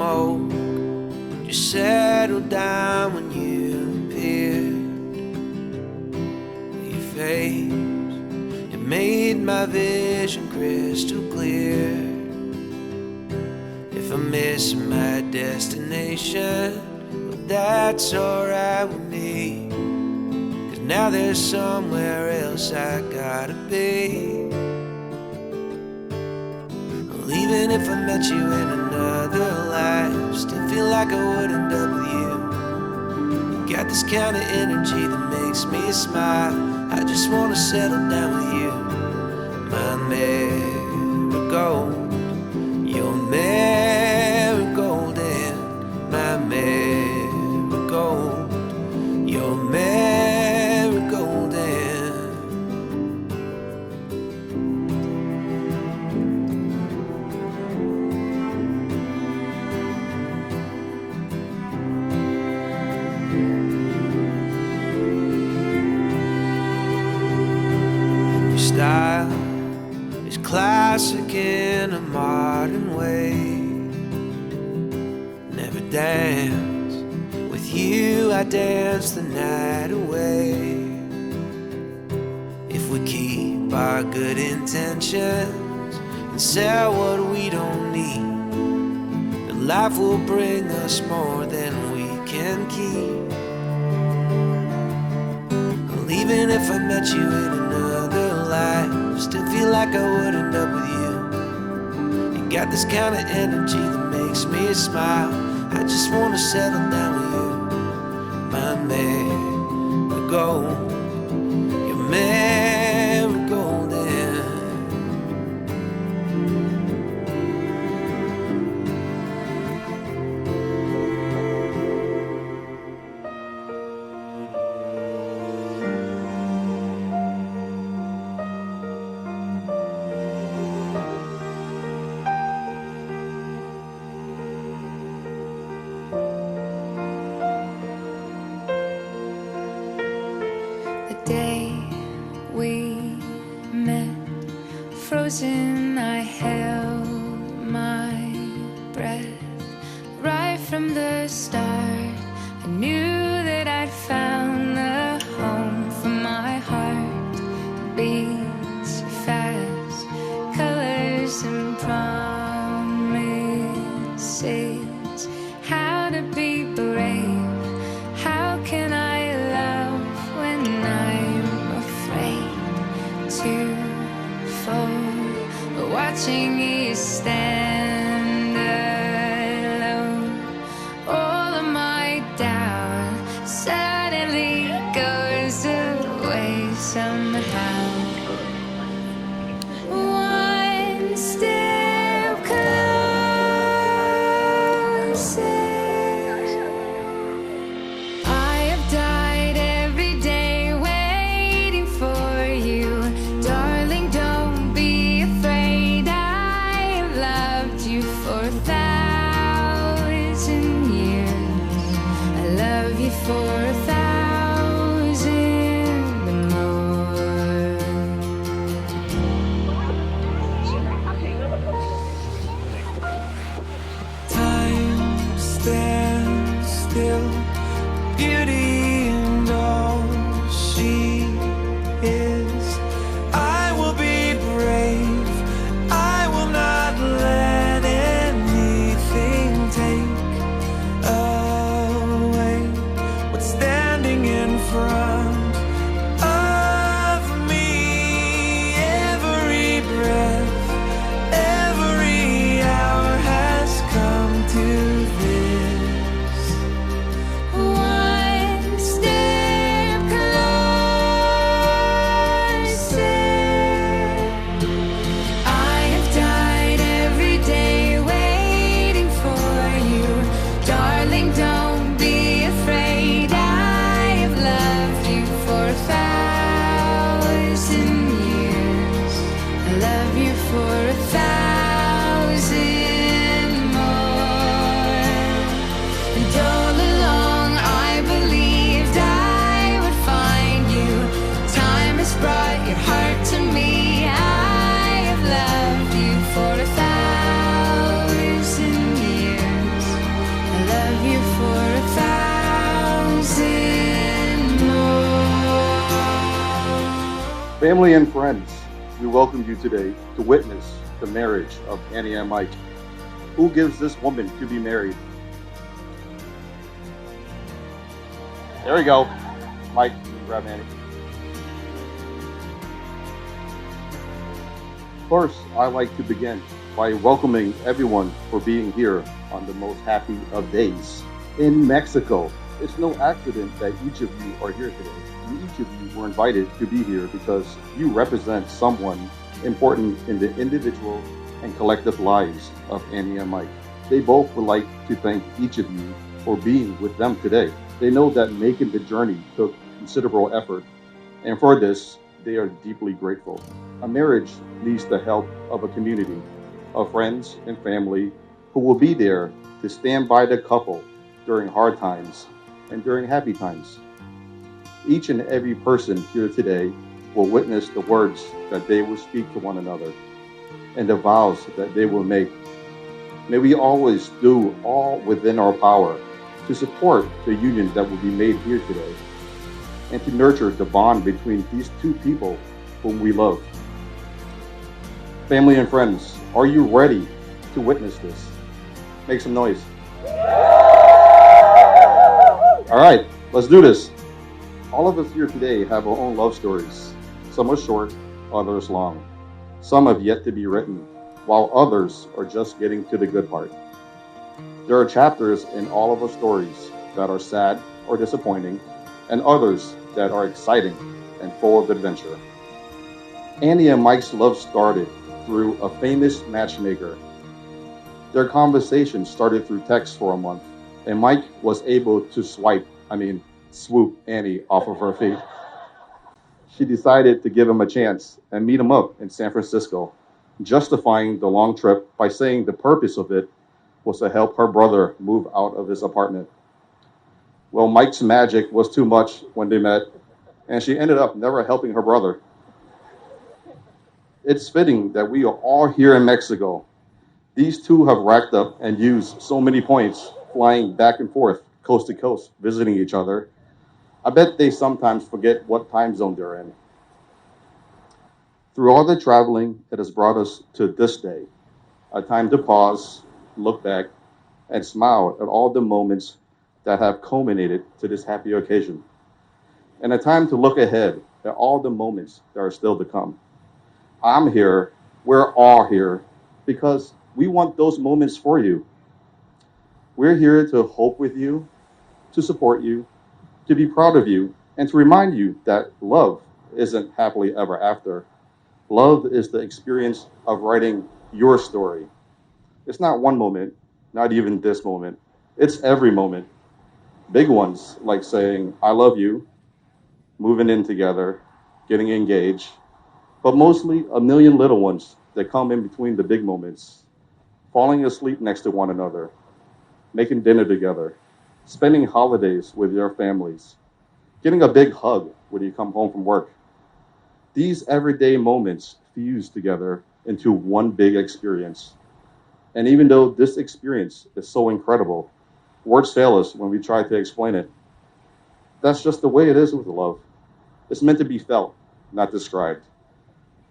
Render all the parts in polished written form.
smoke just settled down when you appeared. Your face, it made my vision crystal clear. If I'm missing my destination, well, that's alright with me, 'cause now there's somewhere else I gotta be. Well, even if I met you in another life, still feel like I would end up with you. You got this kind of energy that makes me smile. I just wanna settle down with you. My marigold, your marigold, and my marigold, your marigold, and your style is classic in a modern way. Never dance with you, I dance the night away. If we keep our good intentions and sell what we don't need, then life will bring us more than we can keep. Well, even if I met you in another life, still feel like I would end up with you. You got this kind of energy that makes me smile. I just wanna settle down with you. My marigold, your marigold, and the day we met, frozen, I held my breath. Right from the start, I knew that I'd found the home for my heart. Beats fast, colors and promises. How to be brave, how can I love when I'm afraid to fall? Watching you stand alone, all of my doubt suddenly goes away somehow. One step closer. I have died every day waiting for you. Darling, don't be afraid. I have loved you for 1,000 years. I love you for 1,000 more. time stands still. Beauty and all she is. I will be brave. I will not let anything take away what's standing in front of me. Every breath, every hour has come to this. One step closer. I have died every day waiting for you. Darling, don't be afraid. I have loved you for 1,000 years. I love you for 1,000 more. love you for 1,000 more. Family and friends, we welcome you today to witness the marriage of Annie and Mike. Who gives this woman to be married? There we go. Mike, you can grab Annie. First, I'd like to begin by welcoming everyone for being here on the most happy of days in Mexico. It's no accident that each of you are here today. And each of you were invited to be here because you represent someone important in the individual and collective lives of Annie and Mike. They both would like to thank each of you for being with them today. They know that making the journey took considerable effort, and for this, they are deeply grateful. A marriage needs the help of a community of friends and family who will be there to stand by the couple during hard times and during happy times. Each and every person here today will witness the words that they will speak to one another and the vows that they will make. May we always do all within our power to support the union that will be made here today and to nurture the bond between these two people whom we love. Family and friends, are you ready to witness this? Make some noise. All right, let's do this. All of us here today have our own love stories. Some are short, others long. Some have yet to be written, while others are just getting to the good part. There are chapters in all of our stories that are sad or disappointing, and others that are exciting and full of adventure. Annie and Mike's love started through a famous matchmaker. Their conversation started through text for a month, and Mike was able to swoop Annie off of her feet. She decided to give him a chance and meet him up in San Francisco, justifying the long trip by saying the purpose of it was to help her brother move out of his apartment. Well, Mike's magic was too much when they met, and she ended up never helping her brother. It's fitting that we are all here in Mexico. These two have racked up and used so many points flying back and forth, coast to coast, visiting each other. I bet they sometimes forget what time zone they're in. Through all the traveling, it has brought us to this day, a time to pause, look back, and smile at all the moments that have culminated to this happy occasion, and a time to look ahead at all the moments that are still to come. I'm here, we're all here, because we want those moments for you. We're here to hope with you, to support you, to be proud of you, and to remind you that love isn't happily ever after. Love is the experience of writing your story. It's not one moment, not even this moment. It's every moment. Big ones like saying, I love you, moving in together, getting engaged, but mostly a million little ones that come in between the big moments. Falling asleep next to one another, making dinner together, spending holidays with your families, getting a big hug when you come home from work. These everyday moments fuse together into one big experience. And even though this experience is so incredible, words fail us when we try to explain it. That's just the way it is with love. It's meant to be felt, not described.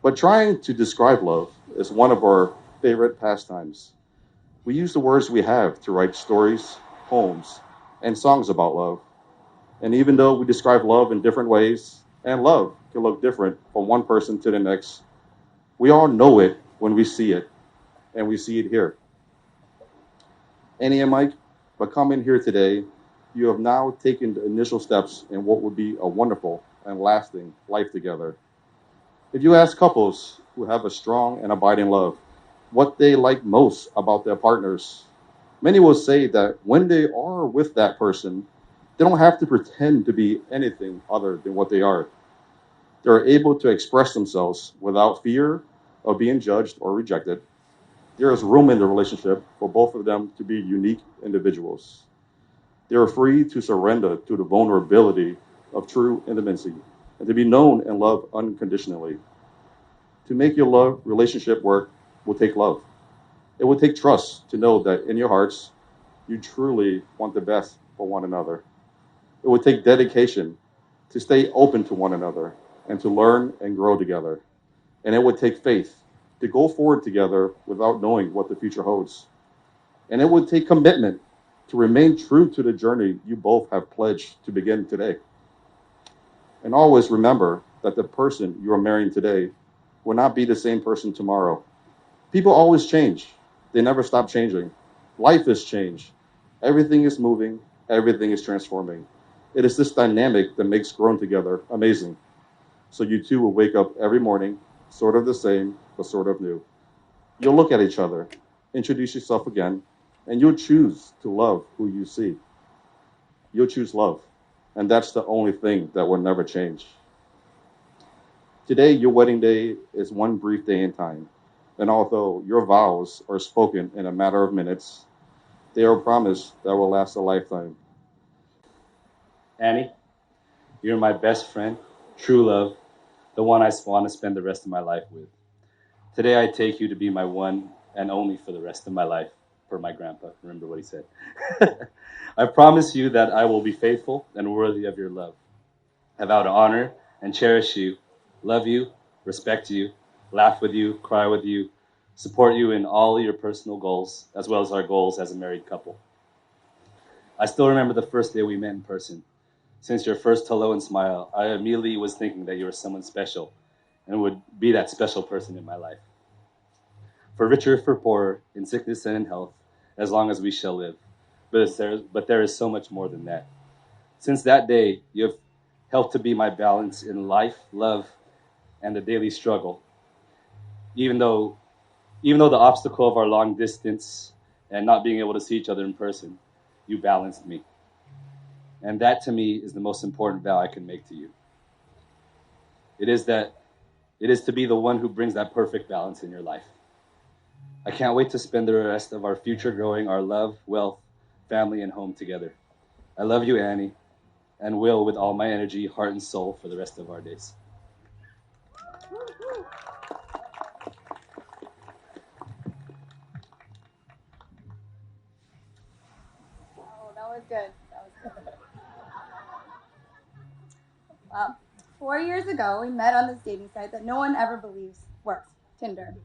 But trying to describe love is one of our favorite pastimes. We use the words we have to write stories, poems, and songs about love. And even though we describe love in different ways, and love can look different from one person to the next, we all know it when we see it, and we see it here. Annie and Mike, by coming here today, you have now taken the initial steps in what would be a wonderful and lasting life together. If you ask couples who have a strong and abiding love what they like most about their partners, many will say that when they are with that person, they don't have to pretend to be anything other than what they are. They're able to express themselves without fear of being judged or rejected. There is room in the relationship for both of them to be unique individuals. They are free to surrender to the vulnerability of true intimacy and to be known and loved unconditionally. To make your love relationship work will take love. It will take trust to know that in your hearts, you truly want the best for one another. It would take dedication to stay open to one another and to learn and grow together. And it would take faith to go forward together without knowing what the future holds. And it would take commitment to remain true to the journey you both have pledged to begin today. And always remember that the person you are marrying today will not be the same person tomorrow. People always change, they never stop changing. Life is change. Everything is moving, everything is transforming. It is this dynamic that makes growing together amazing. So you two will wake up every morning, sort of the same, but sort of new. You'll look at each other, introduce yourself again, and you'll choose to love who you see. You'll choose love. And that's the only thing that will never change. Today, your wedding day is one brief day in time. And although your vows are spoken in a matter of minutes, they are a promise that will last a lifetime. Annie, you're my best friend, true love, the one I want to spend the rest of my life with. Today I take you to be my one and only for the rest of my life, per my grandpa. Remember what he said. I promise you that I will be faithful and worthy of your love. I vow to honor and cherish you, love you, respect you, laugh with you, cry with you, support you in all your personal goals, as well as our goals as a married couple. I still remember the first day we met in person. Since your first hello and smile, I immediately was thinking that you were someone special and would be that special person in my life. For richer, for poorer, in sickness and in health, as long as we shall live. But there is so much more than that. Since that day, you have helped to be my balance in life, love, and the daily struggle. Even though, even though the obstacle of our long distance and not being able to see each other in person, you balanced me. And that to me is the most important vow I can make to you. It is to be the one who brings that perfect balance in your life. I can't wait to spend the rest of our future growing our love, wealth, family, and home together. I love you, Annie, and will with all my energy, heart, and soul for the rest of our days. Oh, that was good. That was good. Well, 4 years ago, we met on this dating site that no one ever believes works, Tinder.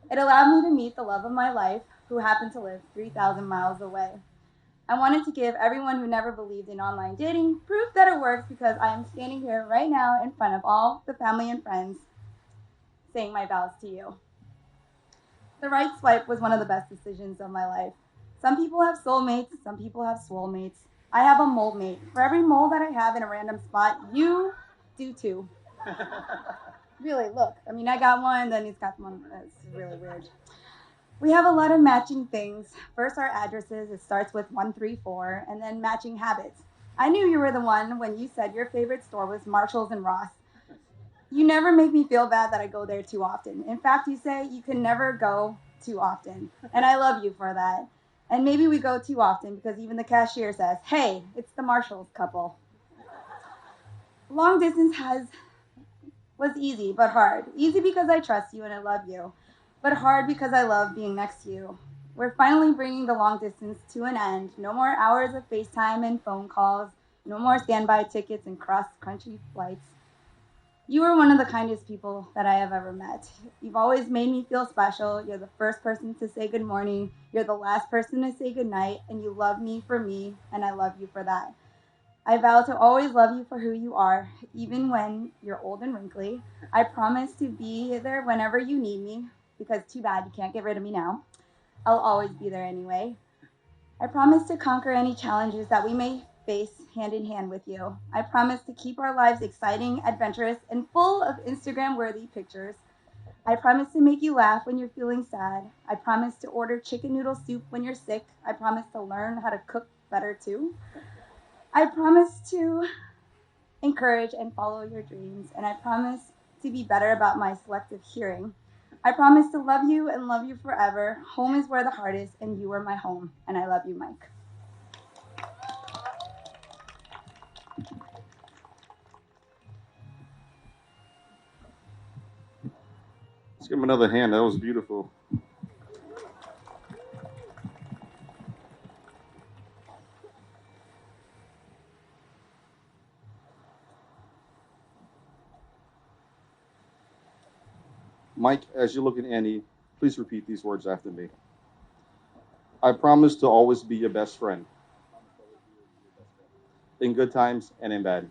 It allowed me to meet the love of my life, who happened to live 3,000 miles away. I wanted to give everyone who never believed in online dating proof that it works because I am standing here right now in front of all the family and friends saying my vows to you. The right swipe was one of the best decisions of my life. Some people have soulmates, some people have swole-mates. I have a mold mate. For every mole that I have in a random spot, you do too. Really, look. I mean, I got one, then he's got one. It's really weird. We have a lot of matching things. First, our addresses. It starts with 134, and then matching habits. I knew you were the one when you said your favorite store was Marshall's and Ross. You never make me feel bad that I go there too often. In fact, you say you can never go too often, and I love you for that. And maybe we go too often because even the cashier says, hey, it's the Marshalls couple. Long distance was easy, but hard. Easy because I trust you and I love you, but hard because I love being next to you. We're finally bringing the long distance to an end. No more hours of FaceTime and phone calls. No more standby tickets and cross-country flights. You are one of the kindest people that I have ever met. You've always made me feel special. You're the first person to say good morning. You're the last person to say good night. And you love me for me, and I love you for that. I vow to always love you for who you are, even when you're old and wrinkly. I promise to be there whenever you need me, because too bad you can't get rid of me now. I'll always be there anyway. I promise to conquer any challenges that we may face hand in hand with you. I promise to keep our lives exciting, adventurous, and full of Instagram-worthy pictures. I promise to make you laugh when you're feeling sad. I promise to order chicken noodle soup when you're sick. I promise to learn how to cook better too. I promise to encourage and follow your dreams, and I promise to be better about my selective hearing. I promise to love you and love you forever. Home is where the heart is, and you are my home, and I love you, Mike. Let's give him another hand. That was beautiful. Mike, as you look at Annie, please repeat these words after me. I promise to always be your best friend, in good times and in bad.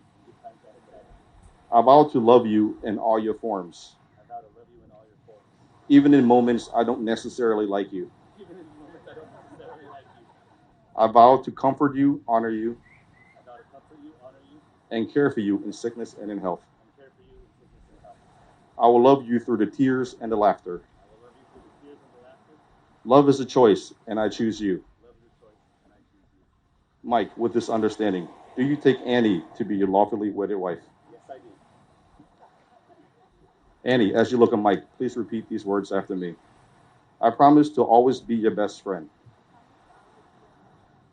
I vow to love you in all your forms, even in moments I don't necessarily like you. I vow to comfort you, honor you, and care for you in sickness and in health. I will love you through the tears and the laughter. Love is a choice, and I choose you. Mike, with this understanding, do you take Annie to be your lawfully wedded wife? Annie, as you look at Mike, please repeat these words after me. I promise to always be your best friend,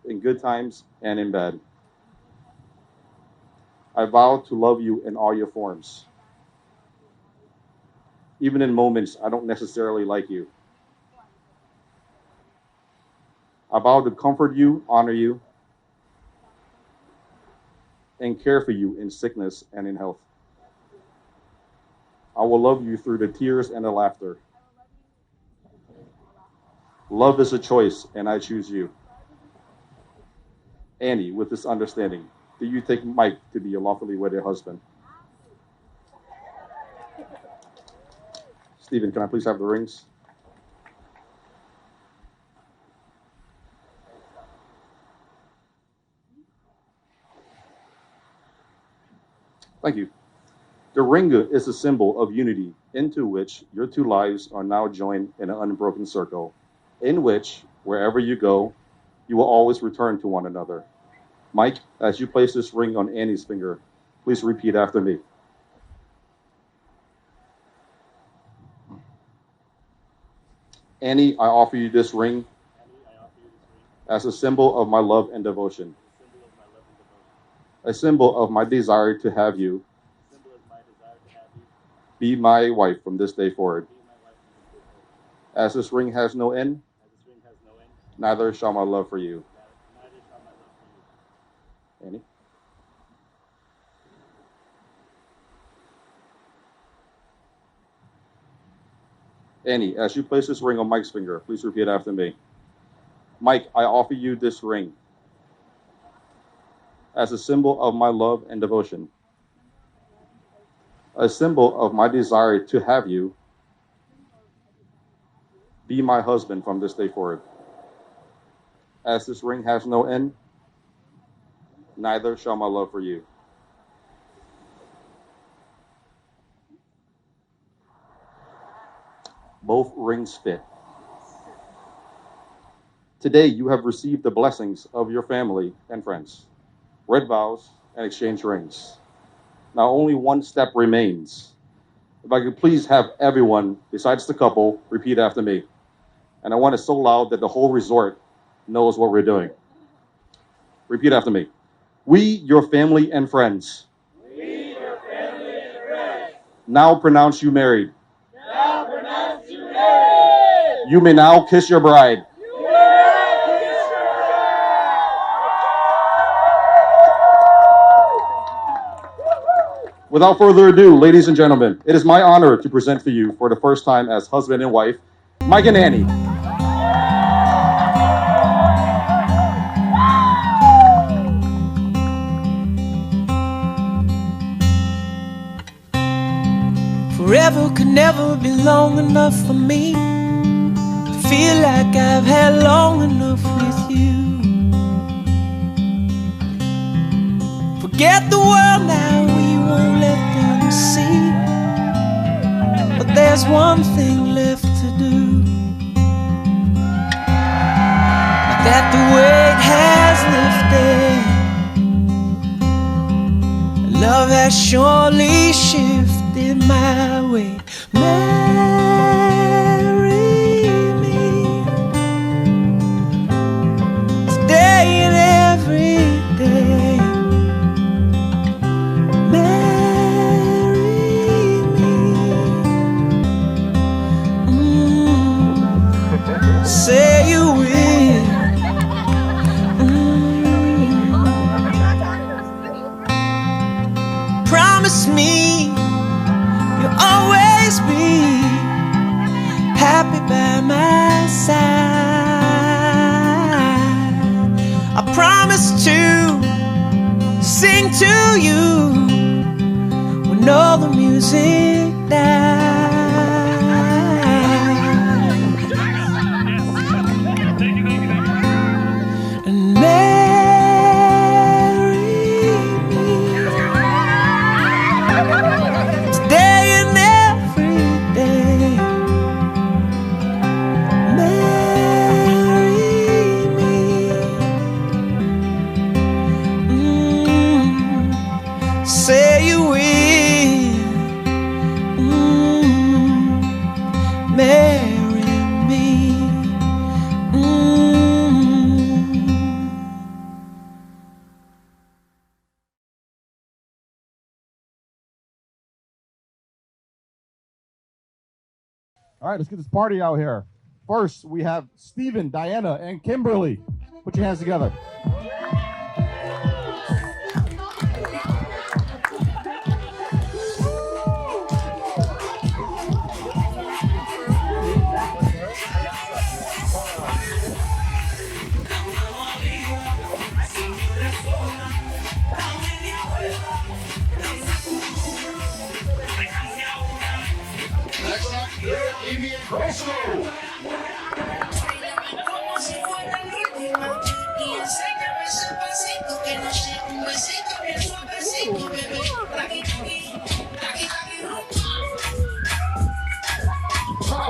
in good times and in bad. I vow to love you in all your forms, even in moments I don't necessarily like you. I vow to comfort you, honor you, and care for you in sickness and in health. I will love you through the tears and the laughter. Love is a choice, and I choose you. Annie, with this understanding, do you take Mike to be your lawfully wedded husband? Stephen, can I please have the rings? Thank you. The ring is a symbol of unity into which your two lives are now joined in an unbroken circle, in which, wherever you go, you will always return to one another. Mike, as you place this ring on Annie's finger, please repeat after me. Annie, I offer you this ring as a symbol of my love and devotion, a symbol of my desire to have you be my wife from this day forward. As this ring has no end, neither shall my love for you. Annie? Annie, as you place this ring on Mike's finger, please repeat after me. Mike, I offer you this ring as a symbol of my love and devotion, a symbol of my desire to have you be my husband from this day forward. As this ring has no end, neither shall my love for you. Both rings fit. Today you have received the blessings of your family and friends, read vows, and exchanged rings. Now only one step remains. If I could please have everyone, besides the couple, repeat after me. And I want it so loud that the whole resort knows what we're doing. Repeat after me. We, your family and friends. We, your family and friends. Now pronounce you married. Now pronounce you married. You may now kiss your bride. You may now kiss your bride. Without further ado, ladies and gentlemen, it is my honor to present for you for the first time as husband and wife, Mike and Annie. Forever could never be long enough for me to feel like I've had long enough with you. Forget the world now, we won't let them see. But there's one thing left to do. Now that the weight has lifted, love has surely shifted my way. Marry me today and every day. Marry me. Say you will. Promise me you'll always I promise to sing to you when all the music dies. And marry me today and every day. Marry me. Say you will. Marry me. All right, let's get this party out here. First, we have Steven, Diana, and Kimberly. Put your hands together. Next up, Amy and Grosso.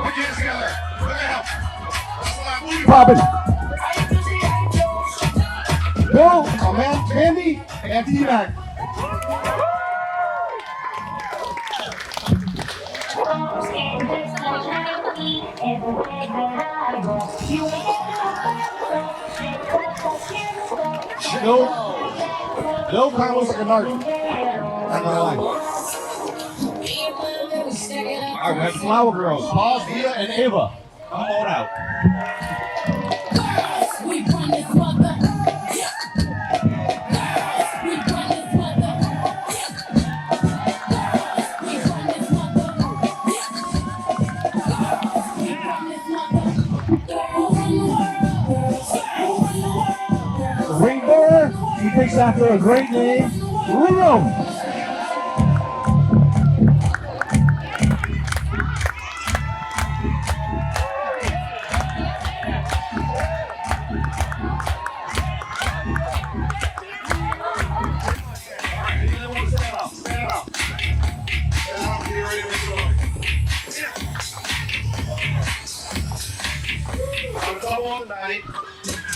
Put your hands together. Look out. That's what I'm moving. Poppin'. Bill, my man, Candy, and T-Mac. Bill kind of looks like a narc. Not gonna lie. All right, we have Flower Girls, Paul, Via, and Ava. Come on out. Ring bearer, he takes after a great name, Leo.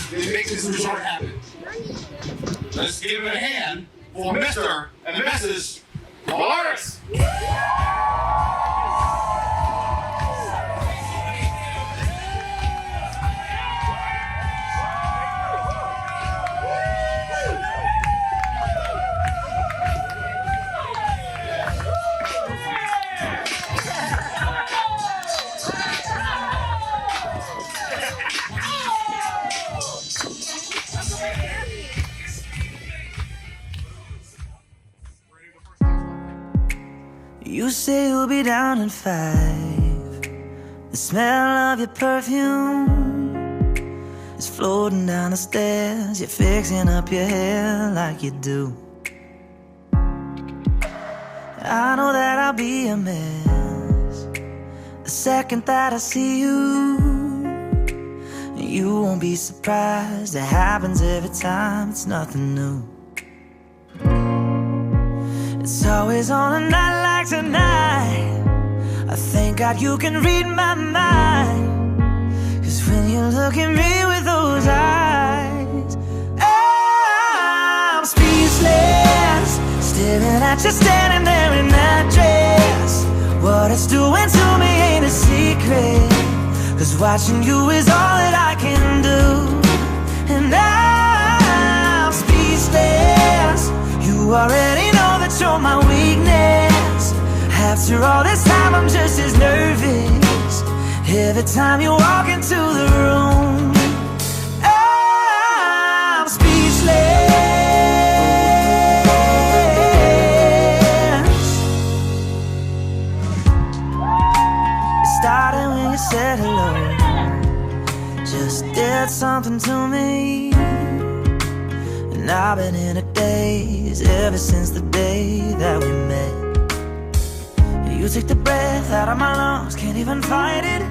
It makes this resort happen. Let's give it a hand for Mr. and Mrs. Morris. You say you'll be down in 5. The smell of your perfume is floating down the stairs. You're fixing up your hair like you do. I know that I'll be a mess the second that I see you. You won't be surprised, it happens every time, it's nothing new. It's always on a night like tonight. I thank God you can read my mind, 'cause when you look at me with those eyes, I'm speechless, staring at you standing there in that dress. What it's doing to me ain't a secret, 'cause watching you is all that I can do. And I'm speechless, you already know that you're my weakness. After all this time I'm just as nervous every time you walk into the room. I'm speechless. It started when you said hello, just did something to me. I've been in a daze ever since the day that we met. You took the breath out of my lungs, can't even fight it.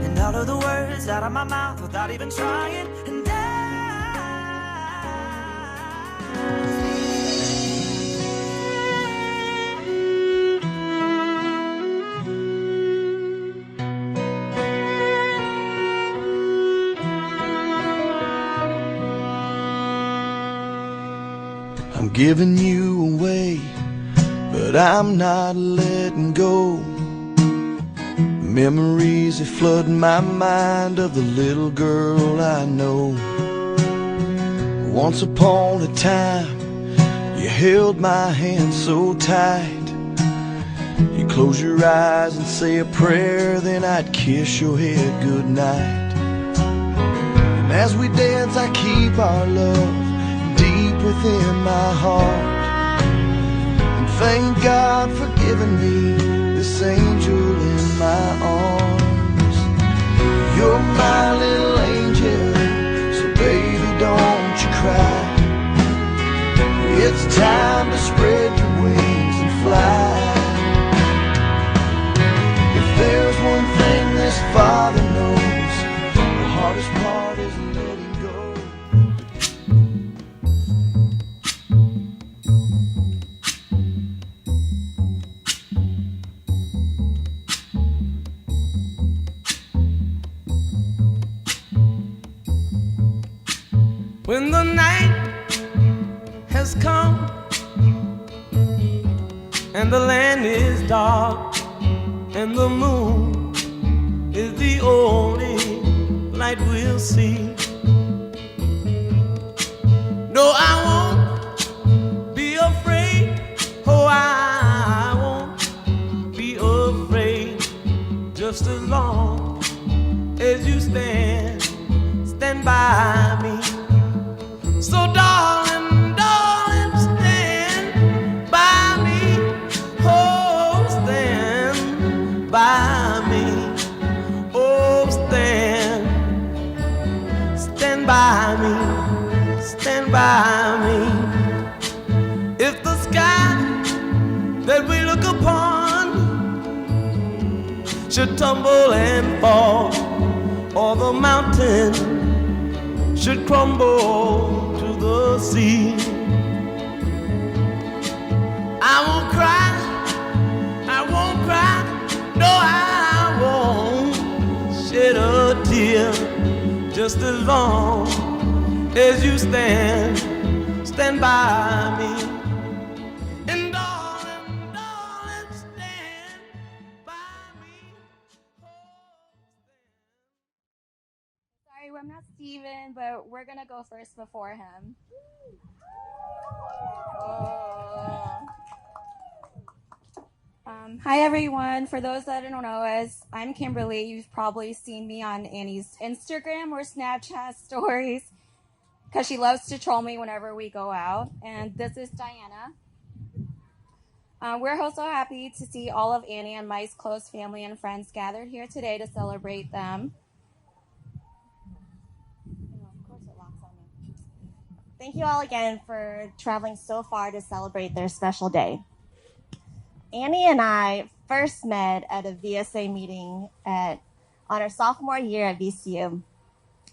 And all of the words out of my mouth without even trying. And I'm giving you away, but I'm not letting go. Memories are flooding my mind of the little girl I know. Once upon a time, you held my hand so tight. You close your eyes and say a prayer, then I'd kiss your head goodnight. And as we dance, I keep our love deep within my heart. And thank God for giving me this angel in my arms. You're my little angel, so baby don't you cry. It's time to spread your wings and fly. If there's one thing this father knows, the hardest part is letting go. when the night has come and the land is dark and the moon is the only light we'll see. No, I won't be afraid. Oh, I won't be afraid. Just as long as you stand by me. So darling, darling, stand by me. Oh, stand by me. Oh, stand by me. Stand by me. If the sky that we look upon should tumble and fall, or the mountain should crumble to the sea, I won't cry, I won't cry, no, I won't shed a tear. Just as long as you stand by me. And darling, darling, stand by me. Sorry, I'm not Steven, but we're gonna go first before him. Hi everyone. For those that don't know us, I'm Kimberly. You've probably seen me on Annie's Instagram or Snapchat stories because she loves to troll me whenever we go out. And this is Diana. We're so happy to see all of Annie and my close family and friends gathered here today to celebrate them. Thank you all again for traveling so far to celebrate their special day. Annie and I first met at a VSA meeting on our sophomore year at VCU.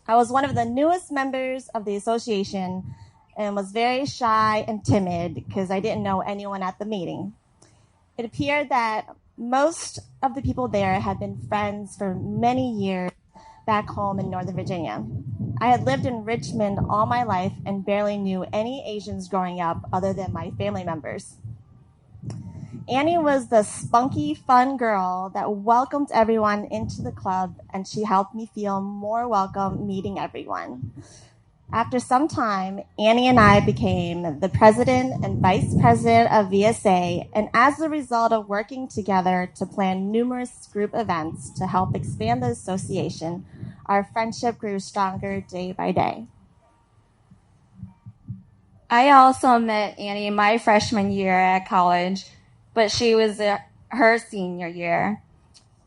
I was one of the newest members of the association and was very shy and timid because I didn't know anyone at the meeting. It appeared that most of the people there had been friends for many years back home in Northern Virginia. I had lived in Richmond all my life and barely knew any Asians growing up other than my family members. Annie was the spunky, fun girl that welcomed everyone into the club, and she helped me feel more welcome meeting everyone. After some time, Annie and I became the president and vice president of VSA, and as a result of working together to plan numerous group events to help expand the association, our friendship grew stronger day by day. I also met Annie my freshman year at college, but she was her senior year.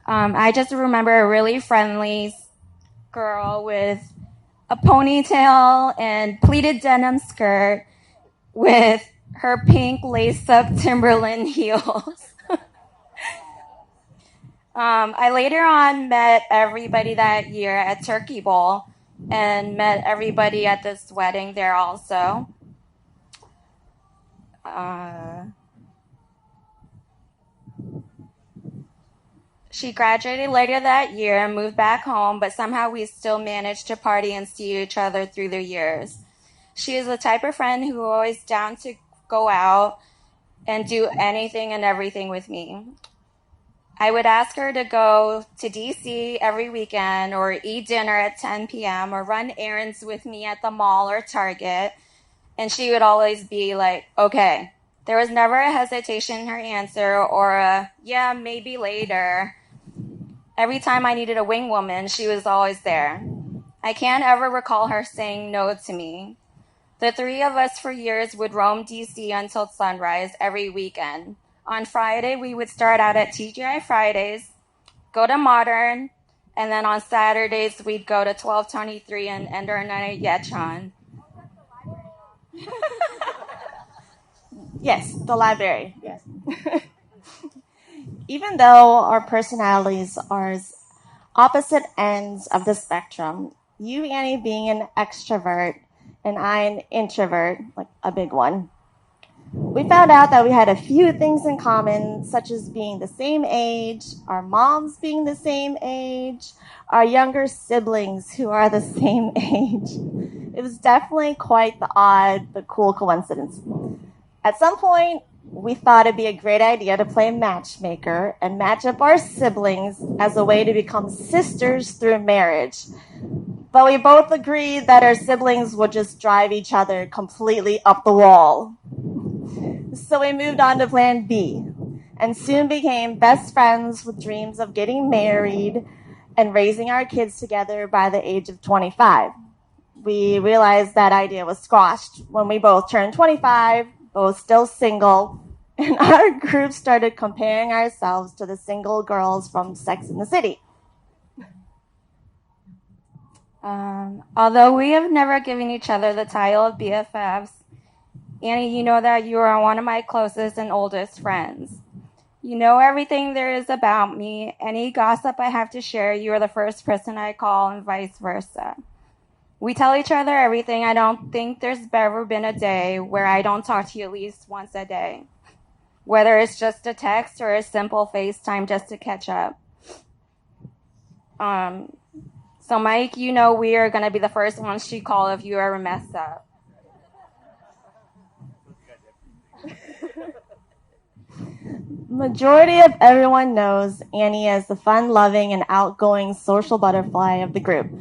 I just remember a really friendly girl with a ponytail and pleated denim skirt with her pink lace-up Timberland heels. I later on met everybody that year at Turkey Bowl and met everybody at this wedding there also. She graduated later that year and moved back home, but somehow we still managed to party and see each other through the years. She is the type of friend who always down to go out and do anything and everything with me. I would ask her to go to DC every weekend or eat dinner at 10 p.m. or run errands with me at the mall or Target, and she would always be like, okay. There was never a hesitation in her answer or a, yeah, maybe later. Every time I needed a wing woman, she was always there. I can't ever recall her saying no to me. The three of us for years would roam DC until sunrise every weekend. On Friday, we would start out at TGI Fridays, go to Modern, and then on Saturdays, we'd go to 1223 and end our night at Yechon. Yes, the library. Yes. Even though our personalities are opposite ends of the spectrum, you, Annie, being an extrovert, and I an introvert, like a big one, we found out that we had a few things in common, such as being the same age, our moms being the same age, our younger siblings who are the same age. It was definitely quite the odd but cool coincidence. At some point, we thought it'd be a great idea to play matchmaker and match up our siblings as a way to become sisters through marriage. But we both agreed that our siblings would just drive each other completely up the wall. So we moved on to plan B and soon became best friends with dreams of getting married and raising our kids together by the age of 25. We realized that idea was squashed when we both turned 25, both still single, and our group started comparing ourselves to the single girls from Sex and the City. Although we have never given each other the title of BFFs, Annie, you know that you are one of my closest and oldest friends. You know everything there is about me. Any gossip I have to share, you are the first person I call, and vice versa. We tell each other everything. I don't think there's ever been a day where I don't talk to you at least once a day, whether it's just a text or a simple FaceTime just to catch up. So Mike, you know we are going to be the first ones she call if you ever mess up. Majority of everyone knows Annie as the fun-loving and outgoing social butterfly of the group.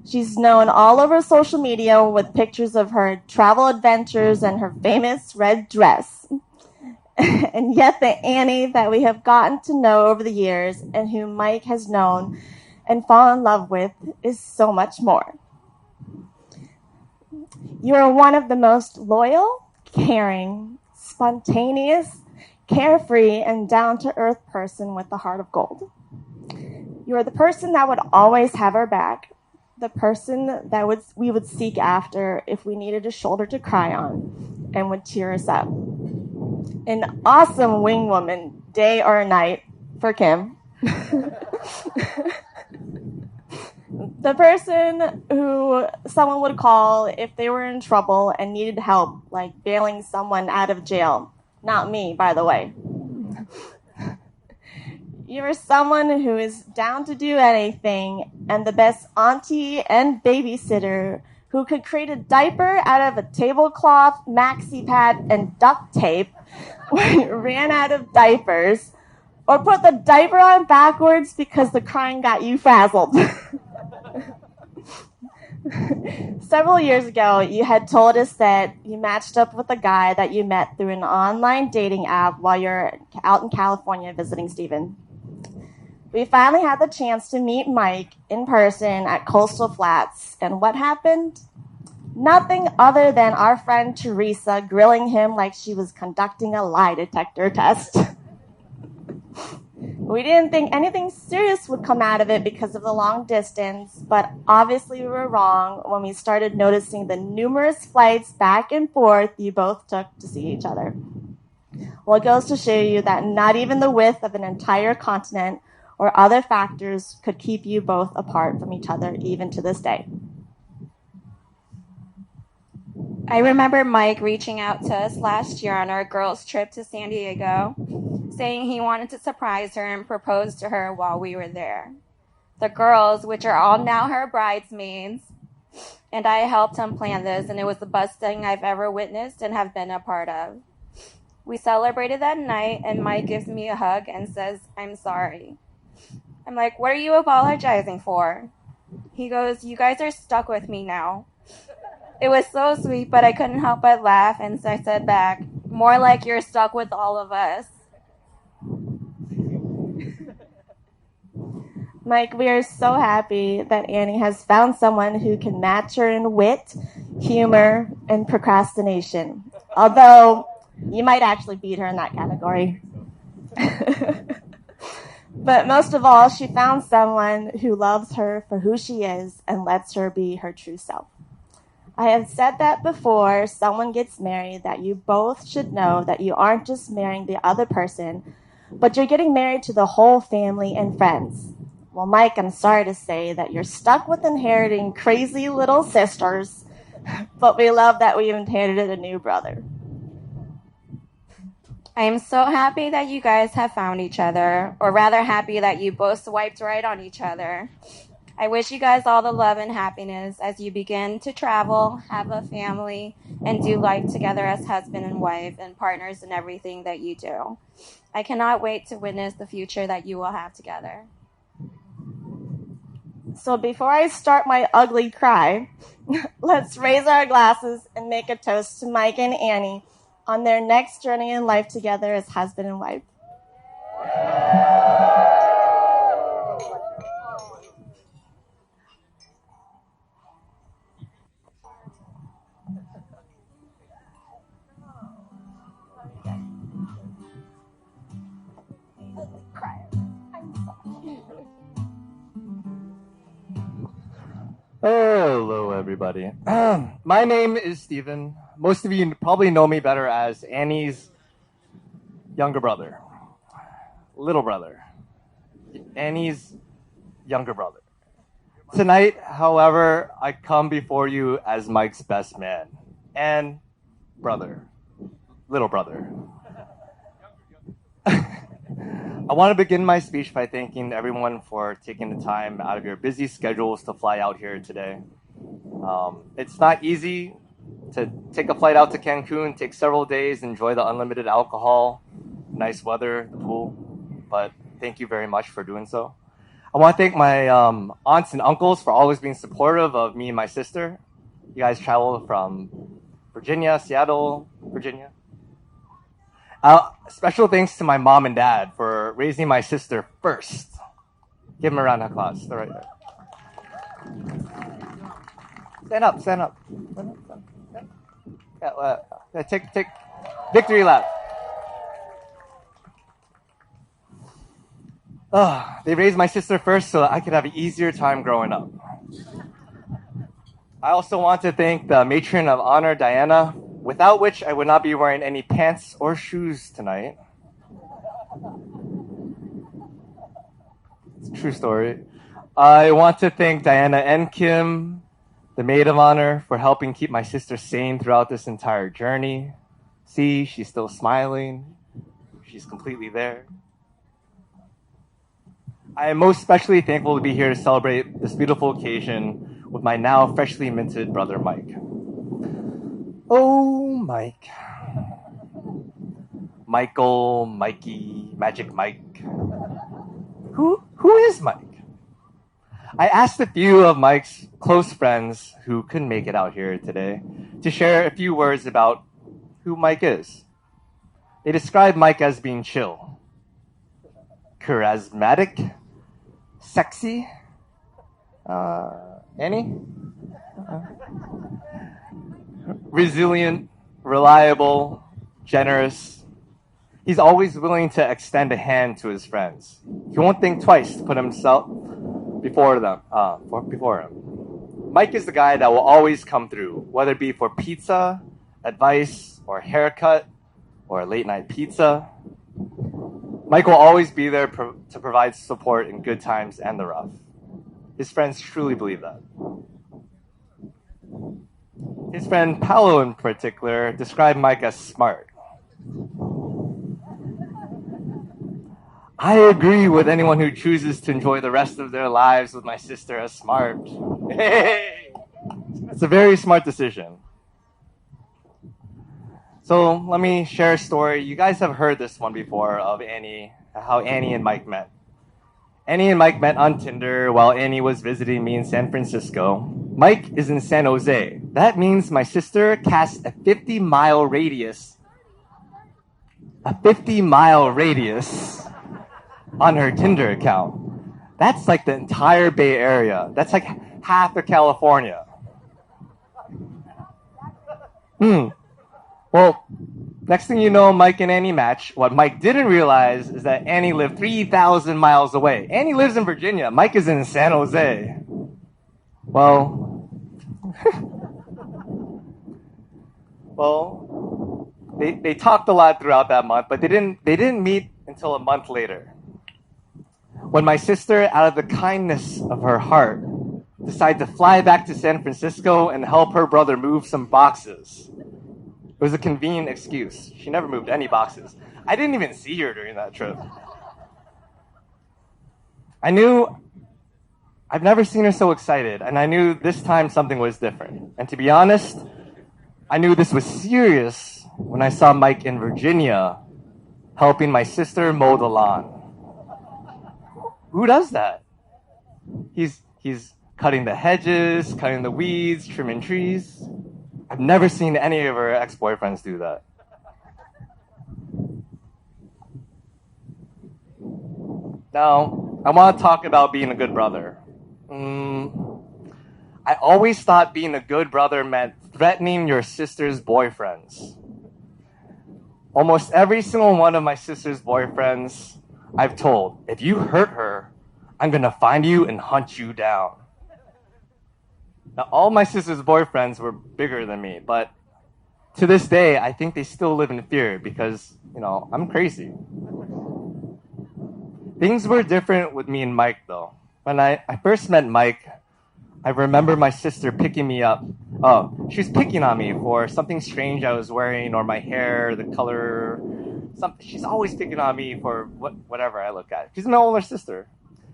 She's known all over social media with pictures of her travel adventures and her famous red dress. And yet the Annie that we have gotten to know over the years and whom Mike has known and fallen in love with is so much more. You are one of the most loyal, caring, spontaneous, carefree, and down-to-earth person with a heart of gold. You are the person that would always have our back, the person that we would seek after if we needed a shoulder to cry on and would cheer us up. An awesome wing woman, day or night, for Kim. The person who someone would call if they were in trouble and needed help, like bailing someone out of jail. Not me, by the way. You're someone who is down to do anything and the best auntie and babysitter who could create a diaper out of a tablecloth, maxi pad, and duct tape when you ran out of diapers, or put the diaper on backwards because the crying got you frazzled. Several years ago, you had told us that you matched up with a guy that you met through an online dating app while you're out in California visiting Stephen. We finally had the chance to meet Mike in person at Coastal Flats, and what happened? Nothing other than our friend Teresa grilling him like she was conducting a lie detector test. We didn't think anything serious would come out of it because of the long distance, but obviously we were wrong when we started noticing the numerous flights back and forth you both took to see each other. Well, it goes to show you that not even the width of an entire continent or other factors could keep you both apart from each other, even to this day. I remember Mike reaching out to us last year on our girls' trip to San Diego, saying he wanted to surprise her and propose to her while we were there. The girls, which are all now her bridesmaids, and I helped him plan this, and it was the best thing I've ever witnessed and have been a part of. We celebrated that night, and Mike gives me a hug and says, "I'm sorry." I'm like, "What are you apologizing for?" He goes, "You guys are stuck with me now." It was so sweet, but I couldn't help but laugh, and so I said back, "More like you're stuck with all of us." Mike, we are so happy that Annie has found someone who can match her in wit, humor, and procrastination. Although, you might actually beat her in that category. But most of all, she found someone who loves her for who she is and lets her be her true self. I have said that before someone gets married, that you both should know that you aren't just marrying the other person, but you're getting married to the whole family and friends. Well, Mike, I'm sorry to say that you're stuck with inheriting crazy little sisters, but we love that we've inherited a new brother. I am so happy that you guys have found each other, or rather happy that you both swiped right on each other. I wish you guys all the love and happiness as you begin to travel, have a family, and do life together as husband and wife and partners in everything that you do. I cannot wait to witness the future that you will have together. So before I start my ugly cry, let's raise our glasses and make a toast to Mike and Annie on their next journey in life together as husband and wife. Hello, everybody. My name is Steven. Most of you probably know me better as Annie's younger brother, little brother, Annie's younger brother. Tonight, however, I come before you as Mike's best man and brother, little brother. I want to begin my speech by thanking everyone for taking the time out of your busy schedules to fly out here today. It's not easy to take a flight out to Cancun, take several days, enjoy the unlimited alcohol, nice weather, the pool, but thank you very much for doing so. I want to thank my aunts and uncles for always being supportive of me and my sister. You guys traveled from Virginia, Seattle, Virginia. Special thanks to my mom and dad for raising my sister first. Give them a round of applause. They're right there. Stand up, stand up. Yeah, take victory lap. They raised my sister first so I could have an easier time growing up. I also want to thank the matron of honor, Diana, without which I would not be wearing any pants or shoes tonight. It's a true story. I want to thank Diana and Kim, the maid of honor, for helping keep my sister sane throughout this entire journey. See, she's still smiling. She's completely there. I am most especially thankful to be here to celebrate this beautiful occasion with my now freshly minted brother, Mike. Oh, Mike. Michael, Mikey, Magic Mike. Who is Mike? I asked a few of Mike's close friends who couldn't make it out here today to share a few words about who Mike is. They described Mike as being chill, charismatic, sexy. Annie? Resilient, reliable, generous, He's always willing to extend a hand to his friends. He won't think twice to put himself before him. Mike is the guy that will always come through, whether it be for pizza, advice, or a haircut, or a late night pizza. Mike will always be there to provide support in good times and the rough. His friends truly believe that. His friend Paolo in particular described Mike as smart. I agree with anyone who chooses to enjoy the rest of their lives with my sister as smart. Hey! It's a very smart decision. So let me share a story. You guys have heard this one before of how Annie and Mike met. Annie and Mike met on Tinder while Annie was visiting me in San Francisco. Mike is in San Jose. That means my sister cast a 50-mile radius on her Tinder account. That's like the entire Bay Area. That's like half of California. Well, next thing you know, Mike and Annie match. What Mike didn't realize is that Annie lived 3,000 miles away. Annie lives in Virginia. Mike is in San Jose. Well, they talked a lot throughout that month, but they didn't meet until a month later, when my sister, out of the kindness of her heart, decided to fly back to San Francisco and help her brother move some boxes. It was a convenient excuse. She never moved any boxes. I didn't even see her during that trip. I've never seen her so excited, and I knew this time something was different. And to be honest, I knew this was serious when I saw Mike in Virginia helping my sister mow the lawn. Who does that? He's cutting the hedges, cutting the weeds, trimming trees. I've never seen any of her ex-boyfriends do that. Now, I want to talk about being a good brother. I always thought being a good brother meant threatening your sister's boyfriends. Almost every single one of my sister's boyfriends, I've told, if you hurt her, I'm going to find you and hunt you down. Now, all my sister's boyfriends were bigger than me, but to this day, I think they still live in fear because, I'm crazy. Things were different with me and Mike, though. When I first met Mike, I remember my sister picking me up. Oh, she was picking on me for something strange I was wearing or my hair, the color. She's always picking on me for whatever I look at. She's my older sister.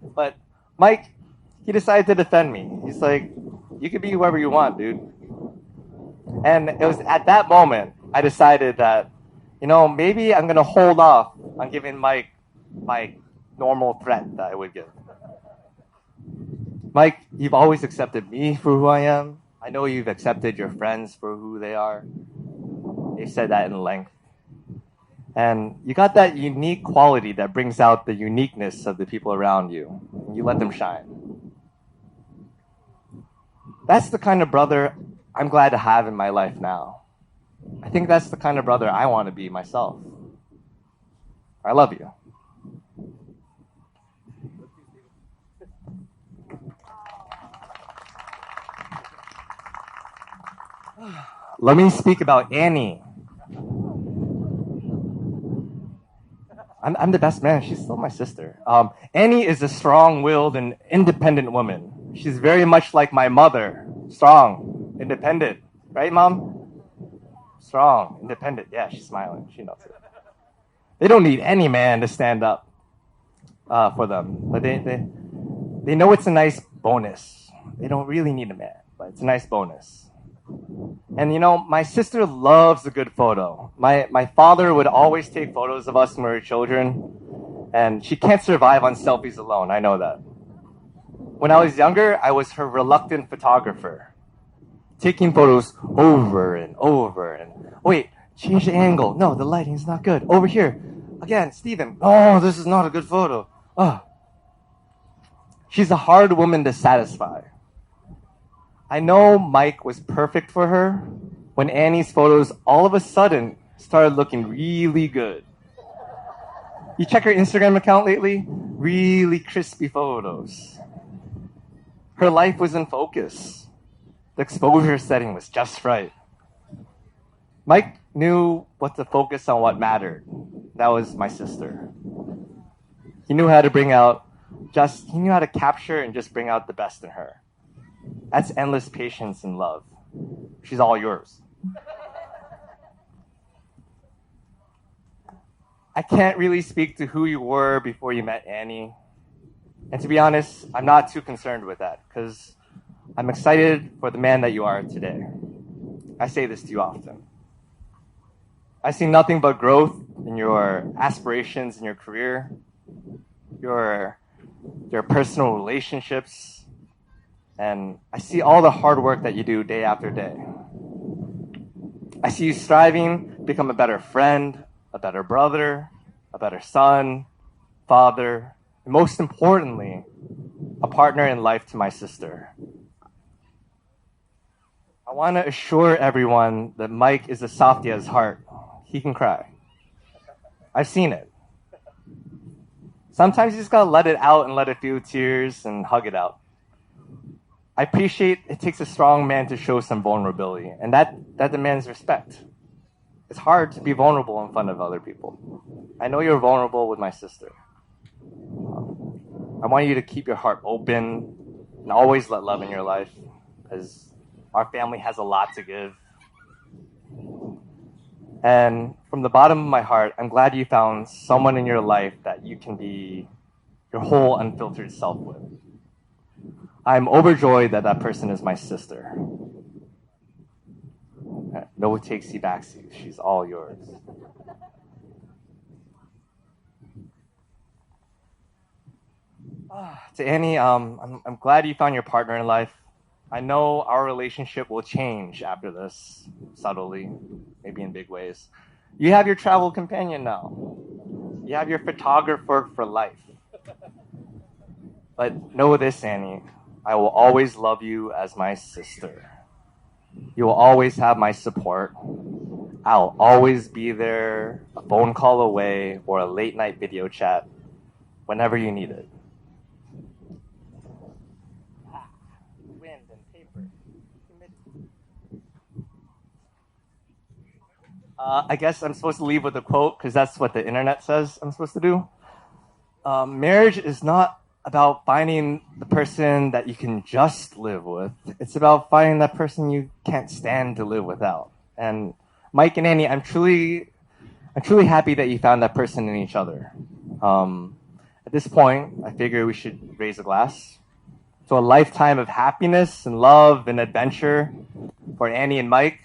But Mike, he decided to defend me. He's like, you can be whoever you want, dude. And it was at that moment I decided that, maybe I'm going to hold off on giving Mike my normal threat that I would give. Mike, you've always accepted me for who I am. I know you've accepted your friends for who they are. They've said that in length. And you got that unique quality that brings out the uniqueness of the people around you. You let them shine. That's the kind of brother I'm glad to have in my life now. I think that's the kind of brother I want to be myself. I love you. Let me speak about Annie. I'm the best man. She's still my sister. Annie is a strong-willed and independent woman. She's very much like my mother. Strong, independent. Right, Mom? Strong, independent. Yeah, she's smiling. She knows it. They don't need any man to stand up for them. But they know it's a nice bonus. They don't really need a man, but it's a nice bonus. And my sister loves a good photo. My father would always take photos of us when we were children, and she can't survive on selfies alone. I know that. When I was younger, I was her reluctant photographer, taking photos over and over. And wait, change the angle. No, the lighting's not good. Over here. Again, Steven. Oh, this is not a good photo. Oh. She's a hard woman to satisfy. I know Mike was perfect for her when Annie's photos all of a sudden started looking really good. You check her Instagram account lately? Really crispy photos. Her life was in focus. The exposure setting was just right. Mike knew what to focus on, what mattered. That was my sister. He knew how to he knew how to capture and just bring out the best in her. That's endless patience and love. She's all yours. I can't really speak to who you were before you met Annie. And to be honest, I'm not too concerned with that because I'm excited for the man that you are today. I say this to you often. I see nothing but growth in your aspirations in your career, your personal relationships, and I see all the hard work that you do day after day. I see you striving to become a better friend, a better brother, a better son, father, and most importantly, a partner in life to my sister. I want to assure everyone that Mike is a softie at his heart. He can cry. I've seen it. Sometimes you just gotta let it out and let a few tears and hug it out. I appreciate it takes a strong man to show some vulnerability, and that demands respect. It's hard to be vulnerable in front of other people. I know you're vulnerable with my sister. I want you to keep your heart open and always let love in your life, because our family has a lot to give. And from the bottom of my heart, I'm glad you found someone in your life that you can be your whole unfiltered self with. I'm overjoyed that that person is my sister. No takesy backseat. She's all yours. To Annie, I'm glad you found your partner in life. I know our relationship will change after this, subtly, maybe in big ways. You have your travel companion now. You have your photographer for life. But know this, Annie, I will always love you as my sister. You will always have my support. I'll always be there, a phone call away, or a late night video chat, whenever you need it. Wind and paper. I guess I'm supposed to leave with a quote because that's what the internet says I'm supposed to do. Marriage is not about finding the person that you can just live with. It's about finding that person you can't stand to live without. And Mike and Annie, I'm truly happy that you found that person in each other. At this point, I figure we should raise a glass to a lifetime of happiness and love and adventure for Annie and Mike.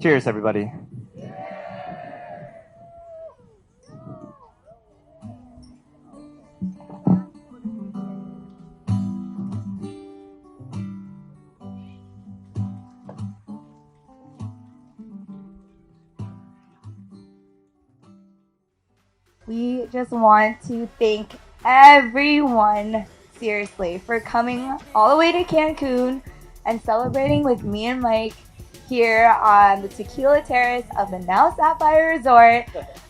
Cheers, everybody. We just want to thank everyone, seriously, for coming all the way to Cancun and celebrating with me and Mike here on the Tequila Terrace of the now Sapphire Resort.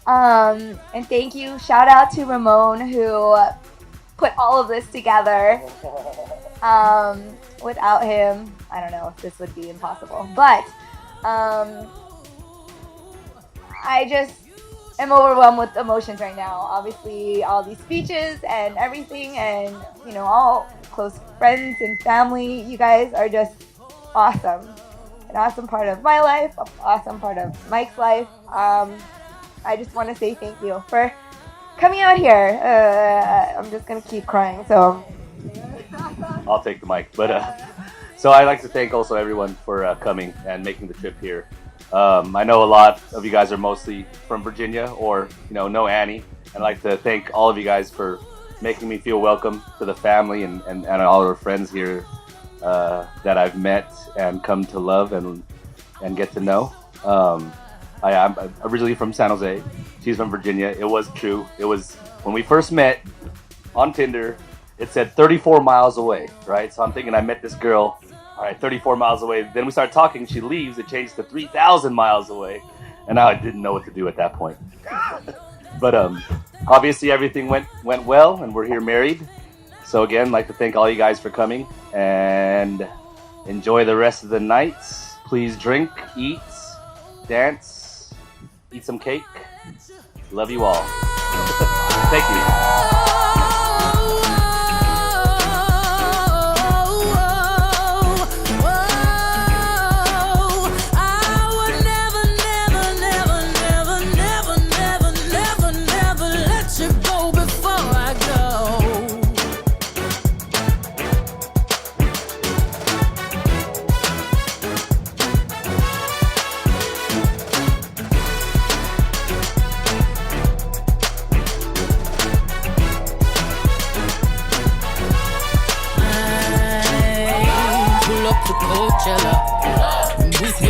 And thank you, shout out to Ramon who put all of this together. Without him, I don't know if this would be impossible. But I just am overwhelmed with emotions right now. Obviously, all these speeches and everything, and all close friends and family. You guys are just awesome. An awesome part of my life, an awesome part of Mike's life. I just want to say thank you for coming out here. I'm just gonna keep crying. So I'll take the mic. But so I'd like to thank also everyone for coming and making the trip here. I know a lot of you guys are mostly from Virginia or know Annie. I'd like to thank all of you guys for making me feel welcome to the family and all our friends here that I've met and come to love and get to know. I'm originally from San Jose. She's from Virginia. It was true. It was when we first met on Tinder. It said 34 miles away, right? So I'm thinking I met this girl. All right, 34 miles away. Then we start talking. She leaves. It changed to 3,000 miles away. And now I didn't know what to do at that point. But obviously everything went well, and we're here married. So again, I'd like to thank all you guys for coming, and enjoy the rest of the night. Please drink, eat, dance, eat some cake. Love you all. Thank you.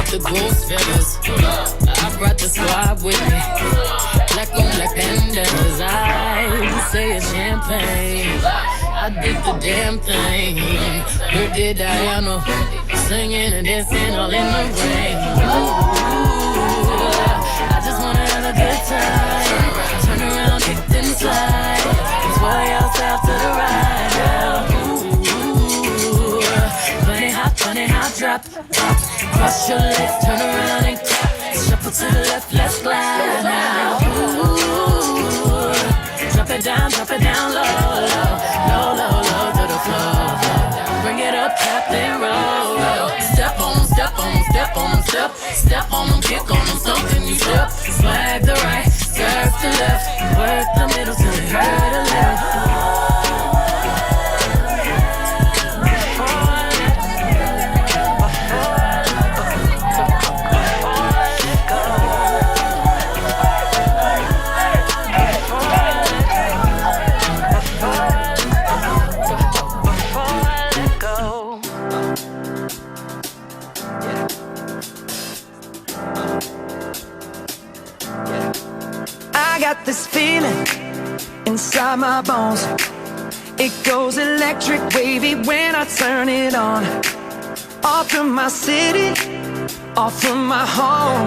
The ghost feathers. I brought the squad with me. Black on black pandas. I say it's champagne. I did the damn thing. Where did Diana? Singing and dancing all in the rain. Ooh, I just wanna have a good time. Turn around, kick then slide. It's way outside to the right now. Ooh, funny hot, drop. Cross your legs, turn around and clap. Shuffle to the left, let's glide now. Ooh, drop it down low, low, low, low, low to the floor. Bring it up, tap then roll. Step on them, step on them, step on them, step on them, kick on them, something you step. Swag the right, serve the left, work the middle till it hurt a little. This feeling inside my bones, it goes electric wavy when I turn it on. Off from my city, off from my home,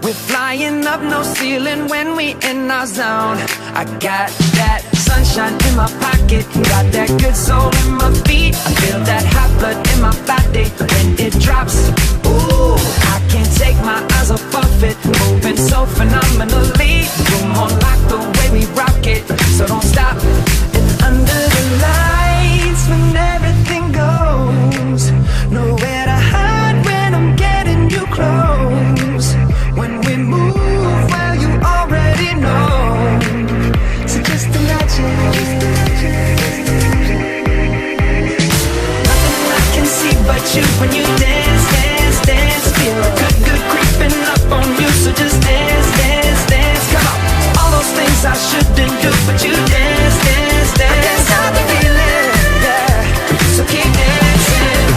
we're flying up no ceiling when we in our zone. I got that sunshine in my pocket, got that good soul in my feet. I feel that hot blood in my body when it drops. Ooh, I can't take my eyes off of it, moving so phenomenally. Room on lock the way we rock it, so don't stop. And under the lights when everything goes, nowhere to hide when I'm getting you close. When we move, well you already know. So just imagine, nothing I can see but you when you dance, dance, dance. Feel a good creeping up on you, so just dance, dance, dance. Come on, all those things I shouldn't do, but you dance, dance, dance. I can't stop the feeling, yeah. So keep dancing.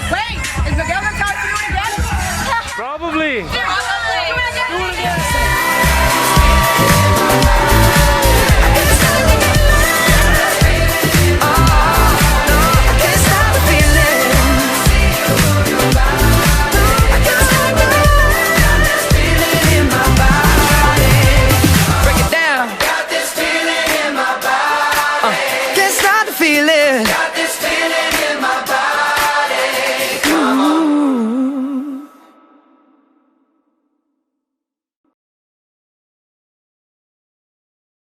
Wait, is Miguel gonna talk to you again? Probably.